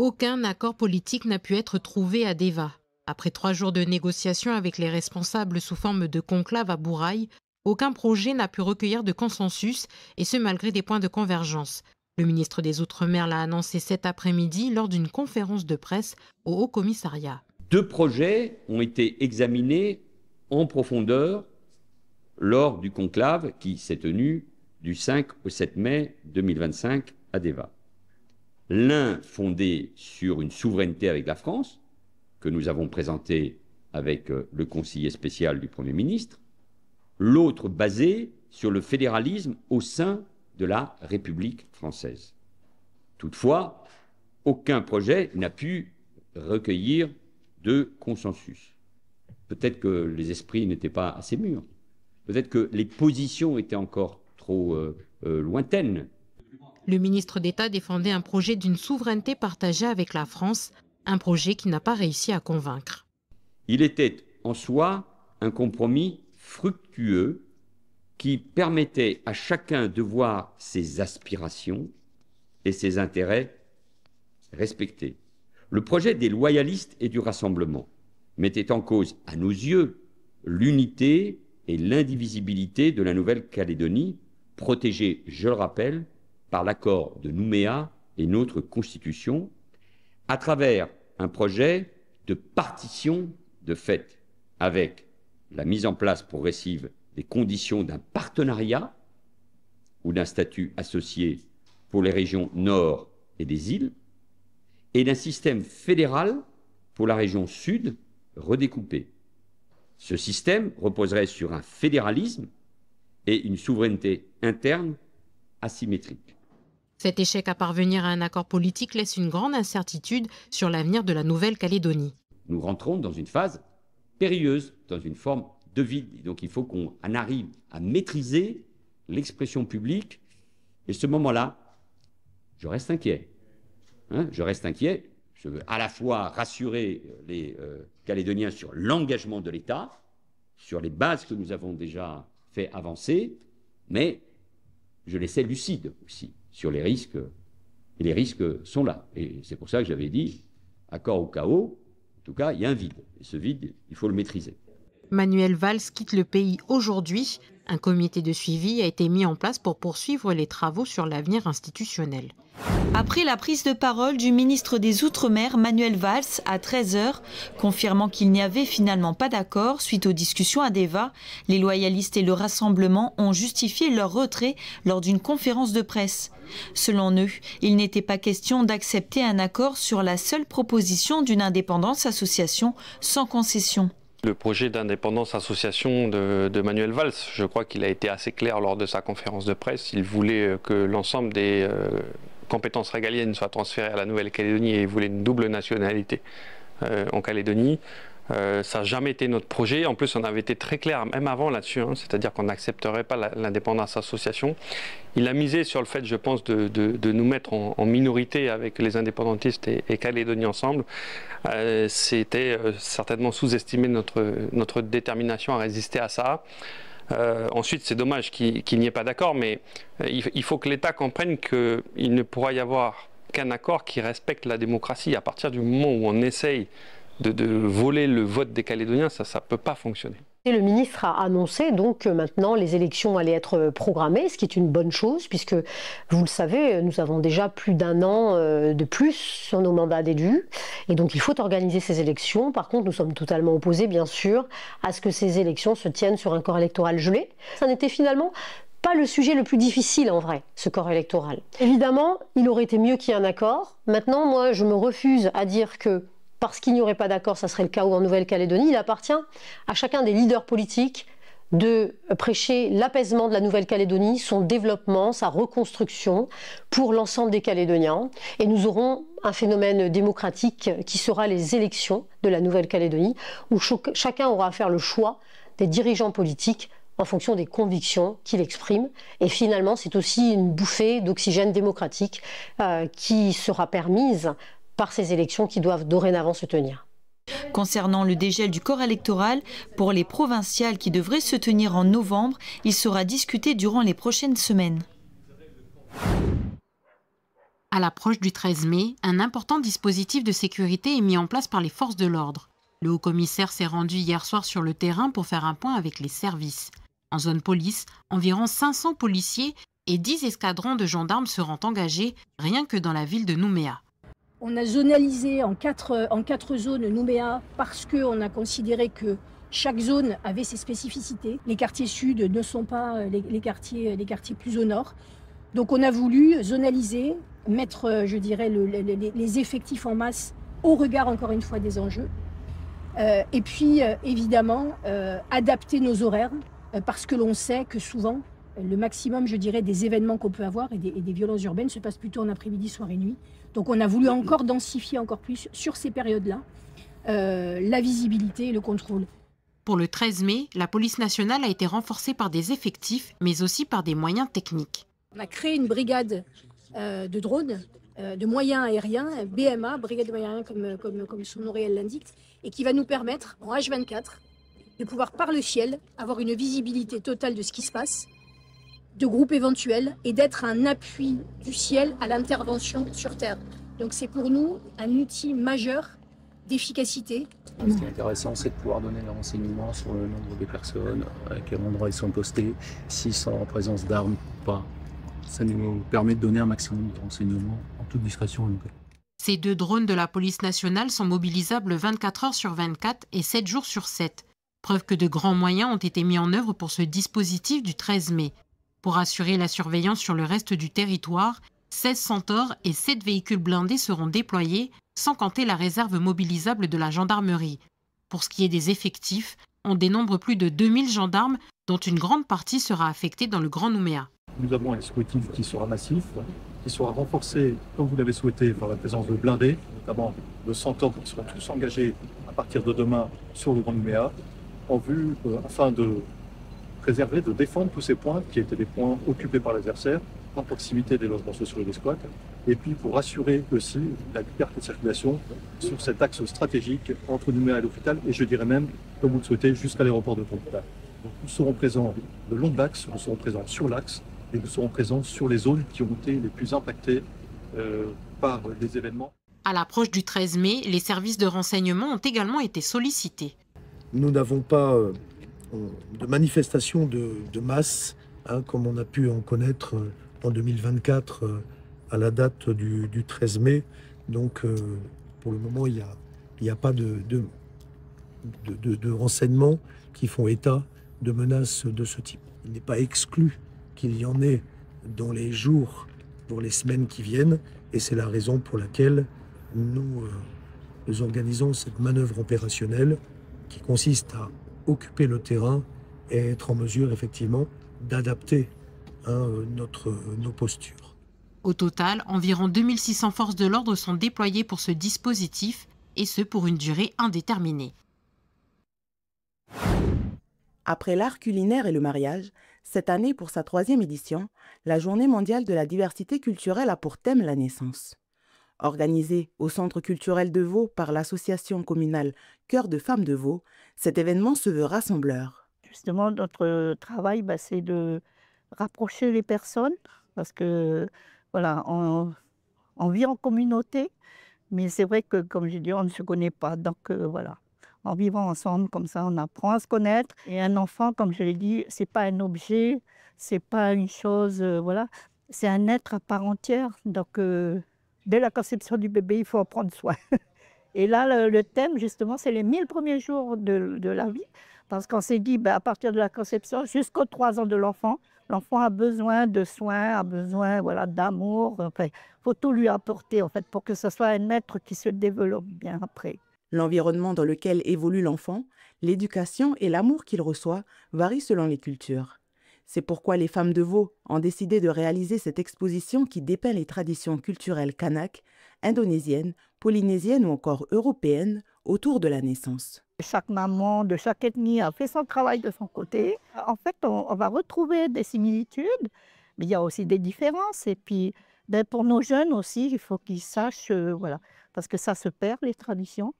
Aucun accord politique n'a pu être trouvé à Deva. Après 3 jours de négociations avec les responsables sous forme de conclave à Bourail, aucun projet n'a pu recueillir de consensus, et ce malgré des points de convergence. Le ministre des Outre-mer l'a annoncé cet après-midi lors d'une conférence de presse au Haut-Commissariat. 2 projets ont été examinés en profondeur lors du conclave qui s'est tenu du 5 au 7 mai 2025 à Deva. L'un fondé sur une souveraineté avec la France, que nous avons présenté avec le conseiller spécial du Premier ministre, l'autre basé sur le fédéralisme au sein de la République française. Toutefois, aucun projet n'a pu recueillir de consensus. Peut-être que les esprits n'étaient pas assez mûrs, peut-être que les positions étaient encore trop lointaines. Le ministre d'État défendait un projet d'une souveraineté partagée avec la France, un projet qui n'a pas réussi à convaincre. Il était en soi un compromis fructueux qui permettait à chacun de voir ses aspirations et ses intérêts respectés. Le projet des loyalistes et du rassemblement mettait en cause, à nos yeux, l'unité et l'indivisibilité de la Nouvelle-Calédonie, protégée, je le rappelle, par l'accord de Nouméa et notre Constitution, à travers un projet de partition de fait, avec la mise en place progressive des conditions d'un partenariat ou d'un statut associé pour les régions nord et des îles, et d'un système fédéral pour la région sud redécoupée. Ce système reposerait sur un fédéralisme et une souveraineté interne asymétrique. Cet échec à parvenir à un accord politique laisse une grande incertitude sur l'avenir de la Nouvelle-Calédonie. Nous rentrons dans une phase périlleuse, dans une forme de vide. Donc il faut qu'on en arrive à maîtriser l'expression publique. Et ce moment-là, je reste inquiet. Je reste inquiet. Je veux à la fois rassurer les Calédoniens sur l'engagement de l'État, sur les bases que nous avons déjà fait avancer, mais je les sais lucides aussi sur les risques. Et les risques sont là. Et c'est pour ça que j'avais dit, accord au chaos, en tout cas, il y a un vide. Et ce vide, il faut le maîtriser. Manuel Valls quitte le pays aujourd'hui. Un comité de suivi a été mis en place pour poursuivre les travaux sur l'avenir institutionnel. Après la prise de parole du ministre des Outre-mer, Manuel Valls, à 13h, confirmant qu'il n'y avait finalement pas d'accord suite aux discussions à Deva, les loyalistes et le Rassemblement ont justifié leur retrait lors d'une conférence de presse. Selon eux, il n'était pas question d'accepter un accord sur la seule proposition d'une indépendance association sans concession. Le projet d'indépendance association de Manuel Valls, je crois qu'il a été assez clair lors de sa conférence de presse. Il voulait que l'ensemble des compétences régaliennes soient transférées à la Nouvelle-Calédonie et il voulait une double nationalité en Calédonie. Ça n'a jamais été notre projet. En plus, on avait été très clair, même avant là-dessus, c'est-à-dire qu'on n'accepterait pas l'indépendance association. Il a misé sur le fait, je pense, de nous mettre en minorité avec les indépendantistes et Calédonie ensemble. C'était certainement sous-estimer notre détermination à résister à ça. Ensuite, c'est dommage qu'il n'y ait pas d'accord, mais il faut que l'État comprenne qu'il ne pourra y avoir qu'un accord qui respecte la démocratie. À partir du moment où on essaye de voler le vote des Calédoniens, ça ne peut pas fonctionner. Et le ministre a annoncé donc que maintenant les élections allaient être programmées, ce qui est une bonne chose, puisque vous le savez, nous avons déjà plus d'1 an de plus sur nos mandats d'élus. Et donc il faut organiser ces élections. Par contre, nous sommes totalement opposés, bien sûr, à ce que ces élections se tiennent sur un corps électoral gelé. Ça n'était finalement pas le sujet le plus difficile en vrai, ce corps électoral. Évidemment, il aurait été mieux qu'il y ait un accord. Maintenant, moi, je me refuse à dire que parce qu'il n'y aurait pas d'accord, ça serait le chaos en Nouvelle-Calédonie. Il appartient à chacun des leaders politiques de prêcher l'apaisement de la Nouvelle-Calédonie, son développement, sa reconstruction pour l'ensemble des Calédoniens. Et nous aurons un phénomène démocratique qui sera les élections de la Nouvelle-Calédonie, où chacun aura à faire le choix des dirigeants politiques en fonction des convictions qu'il exprime. Et finalement, c'est aussi une bouffée d'oxygène démocratique qui sera permise par ces élections qui doivent dorénavant se tenir. Concernant le dégel du corps électoral, pour les provinciales qui devraient se tenir en novembre, il sera discuté durant les prochaines semaines. À l'approche du 13 mai, un important dispositif de sécurité est mis en place par les forces de l'ordre. Le haut-commissaire s'est rendu hier soir sur le terrain pour faire un point avec les services. En zone police, environ 500 policiers et 10 escadrons de gendarmes seront engagés rien que dans la ville de Nouméa. On a zonalisé en quatre zones Nouméa parce qu'on a considéré que chaque zone avait ses spécificités. Les quartiers sud ne sont pas les quartiers plus au nord. Donc on a voulu zonaliser, mettre, je dirais, les effectifs en masse au regard, encore une fois, des enjeux. Et puis, évidemment, adapter nos horaires, parce que l'on sait que souvent, le maximum, je dirais, des événements qu'on peut avoir et des violences urbaines se passent plutôt en après-midi, soir et nuit. Donc on a voulu encore densifier encore plus sur ces périodes-là, la visibilité et le contrôle. Pour le 13 mai, la police nationale a été renforcée par des effectifs, mais aussi par des moyens techniques. On a créé une brigade de drones, de moyens aériens, BMA, brigade de moyens aériens comme son nom réel l'indique, et qui va nous permettre, en H24, de pouvoir par le ciel avoir une visibilité totale de ce qui se passe, de groupes éventuels, et d'être un appui du ciel à l'intervention sur Terre. Donc c'est pour nous un outil majeur d'efficacité. Ce qui est intéressant, c'est de pouvoir donner des renseignements sur le nombre de personnes, à quel endroit ils sont postés, s'ils sont en présence d'armes ou pas. Ça nous permet de donner un maximum de renseignements en toute discrétion. Ces 2 drones de la police nationale sont mobilisables 24 heures sur 24 et 7 jours sur 7. Preuve que de grands moyens ont été mis en œuvre pour ce dispositif du 13 mai. Pour assurer la surveillance sur le reste du territoire, 16 centaures et 7 véhicules blindés seront déployés, sans compter la réserve mobilisable de la gendarmerie. Pour ce qui est des effectifs, on dénombre plus de 2000 gendarmes, dont une grande partie sera affectée dans le Grand Nouméa. Nous avons un dispositif qui sera massif, qui sera renforcé, comme vous l'avez souhaité, par la présence de blindés, notamment de centaures qui seront tous engagés à partir de demain sur le Grand Nouméa, en vue, afin de préserver, de défendre tous ces points qui étaient des points occupés par l'adversaire, en proximité des logements sociaux et des squats, et puis pour assurer aussi la liberté de circulation sur cet axe stratégique entre Nouméa et l'hôpital, et je dirais même, comme vous le souhaitez, jusqu'à l'aéroport de Tonopah. Nous serons présents le long de l'axe, nous serons présents sur l'axe, et nous serons présents sur les zones qui ont été les plus impactées par les événements. À l'approche du 13 mai, les services de renseignement ont également été sollicités. Nous n'avons pas de manifestation de masse, comme on a pu en connaître en 2024 à la date du 13 mai. Donc pour le moment, il n'y a pas de renseignements qui font état de menaces de ce type. Il n'est pas exclu qu'il y en ait dans les jours, dans les semaines qui viennent, et c'est la raison pour laquelle nous organisons cette manœuvre opérationnelle qui consiste à occuper le terrain et être en mesure effectivement d'adapter nos postures. Au total, environ 2600 forces de l'ordre sont déployées pour ce dispositif, et ce pour une durée indéterminée. Après l'art culinaire et le mariage, cette année, pour sa 3e édition, la Journée mondiale de la diversité culturelle a pour thème la naissance. Organisée au Centre culturel de Vaud par l'association communale Cœur de femmes de Vaud, cet événement se veut rassembleur. Justement, notre travail, c'est de rapprocher les personnes, parce que voilà, on vit en communauté, mais c'est vrai que, comme j'ai dit, on ne se connaît pas. Donc voilà. En vivant ensemble, comme ça, on apprend à se connaître. Et un enfant, comme je l'ai dit, c'est pas un objet, c'est pas une chose, voilà, c'est un être à part entière. Donc, dès la conception du bébé, il faut en prendre soin. Et là, le thème, justement, c'est les 1000 premiers jours de la vie. Parce qu'on s'est dit, à partir de la conception, jusqu'aux 3 ans de l'enfant, l'enfant a besoin de soins, a besoin d'amour. Enfin, il faut tout lui apporter, en fait, pour que ce soit un être qui se développe bien après. L'environnement dans lequel évolue l'enfant, l'éducation et l'amour qu'il reçoit varient selon les cultures. C'est pourquoi les femmes de Vaud ont décidé de réaliser cette exposition qui dépeint les traditions culturelles kanak, indonésiennes, polynésiennes ou encore européennes autour de la naissance. Chaque maman de chaque ethnie a fait son travail de son côté. En fait, on va retrouver des similitudes, mais il y a aussi des différences. Et puis, pour nos jeunes aussi, il faut qu'ils sachent, voilà, parce que ça se perd, les traditions.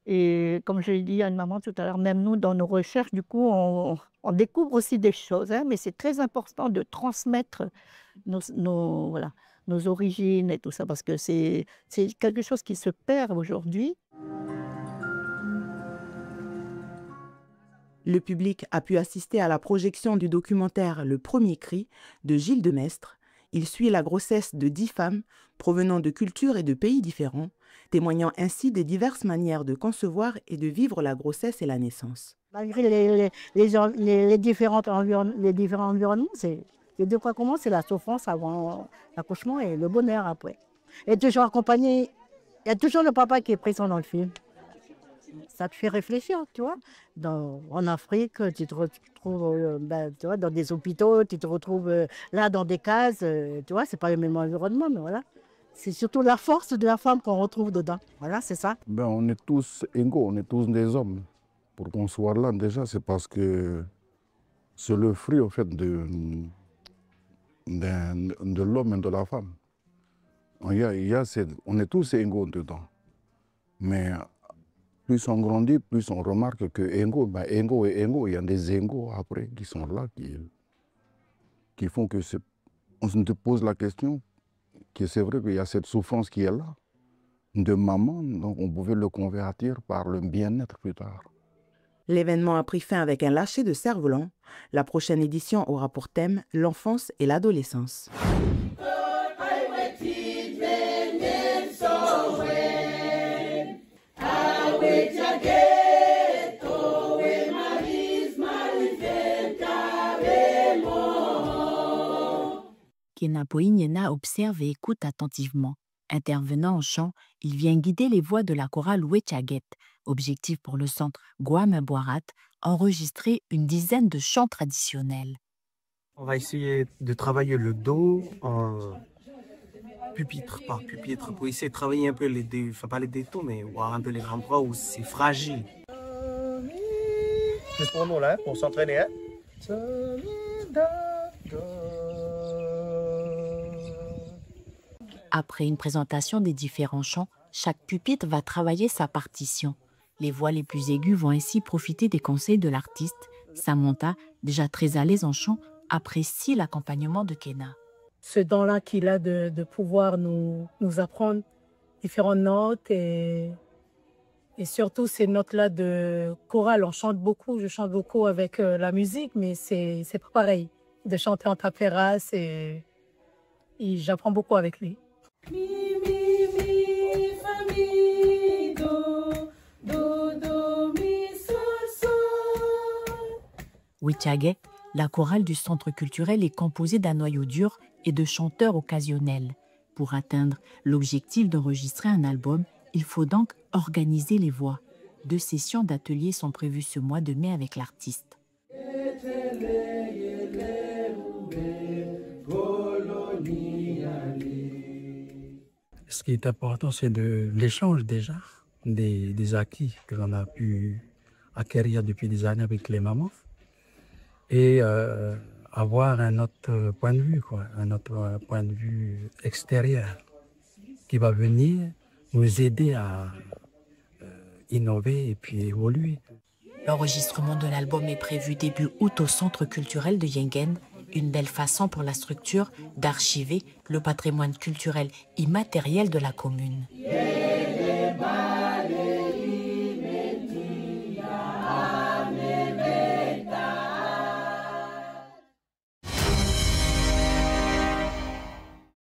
Et comme je l'ai dit à une maman tout à l'heure, même nous, dans nos recherches, du coup, on découvre aussi des choses. Mais c'est très important de transmettre nos origines et tout ça, parce que c'est quelque chose qui se perd aujourd'hui. Le public a pu assister à la projection du documentaire Le Premier Cri de Gilles Demestre. Il suit la grossesse de 10 femmes provenant de cultures et de pays différents, témoignant ainsi des diverses manières de concevoir et de vivre la grossesse et la naissance. Malgré les différents environnements, les deux points communs, c'est la souffrance avant l'accouchement et le bonheur après. Et toujours accompagné, il y a toujours le papa qui est présent dans le film. Ça te fait réfléchir, tu vois. En Afrique, tu te retrouves tu vois, dans des hôpitaux, tu te retrouves là dans des cases, tu vois, c'est pas le même environnement, mais voilà. C'est surtout la force de la femme qu'on retrouve dedans. Voilà, c'est ça. On est tous égaux, on est tous des hommes. Pour qu'on soit là, déjà, c'est parce que c'est le fruit, en fait, de l'homme et de la femme. On est tous égaux dedans. Mais plus on grandit, plus on remarque que égaux et égaux, il y a des égaux après qui sont là, qui font que on se pose la question que c'est vrai qu'il y a cette souffrance qui est là, de maman, donc on pouvait le convertir par le bien-être plus tard. L'événement a pris fin avec un lâcher de cerf-volant. La prochaine édition aura pour thème l'enfance et l'adolescence. Kena Poignena observe et écoute attentivement. Intervenant en chant, il vient guider les voix de la chorale Wechaget. Objectif pour le centre Guam Boirat, enregistrer une dizaine de chants traditionnels. On va essayer de travailler le dos pupitre par pupitre pour essayer de travailler un peu les deux, enfin pas les détons, mais voir un peu les endroits où c'est fragile. Juste pour nous là, pour s'entraîner. Hein? Après une présentation des différents chants, chaque pupitre va travailler sa partition. Les voix les plus aiguës vont ainsi profiter des conseils de l'artiste. Samantha, déjà très à l'aise en chant, apprécie l'accompagnement de Kena. Ce don-là qu'il a de pouvoir nous apprendre différentes notes et surtout ces notes-là de chorale. On chante beaucoup, je chante beaucoup avec la musique, mais c'est pas pareil de chanter en tapéras et j'apprends beaucoup avec lui. Wechaget, la chorale du centre culturel est composée d'un noyau dur et de chanteurs occasionnels. Pour atteindre l'objectif d'enregistrer un album, il faut donc organiser les voix. 2 sessions d'ateliers sont prévues ce mois de mai avec l'artiste. Ce qui est important, c'est de l'échange déjà, des acquis que l'on a pu acquérir depuis des années avec les mamans et avoir un autre point de vue, un autre point de vue extérieur qui va venir nous aider à innover et puis évoluer. L'enregistrement de l'album est prévu début août au centre culturel de Yengen, une belle façon pour la structure d'archiver le patrimoine culturel immatériel de la commune.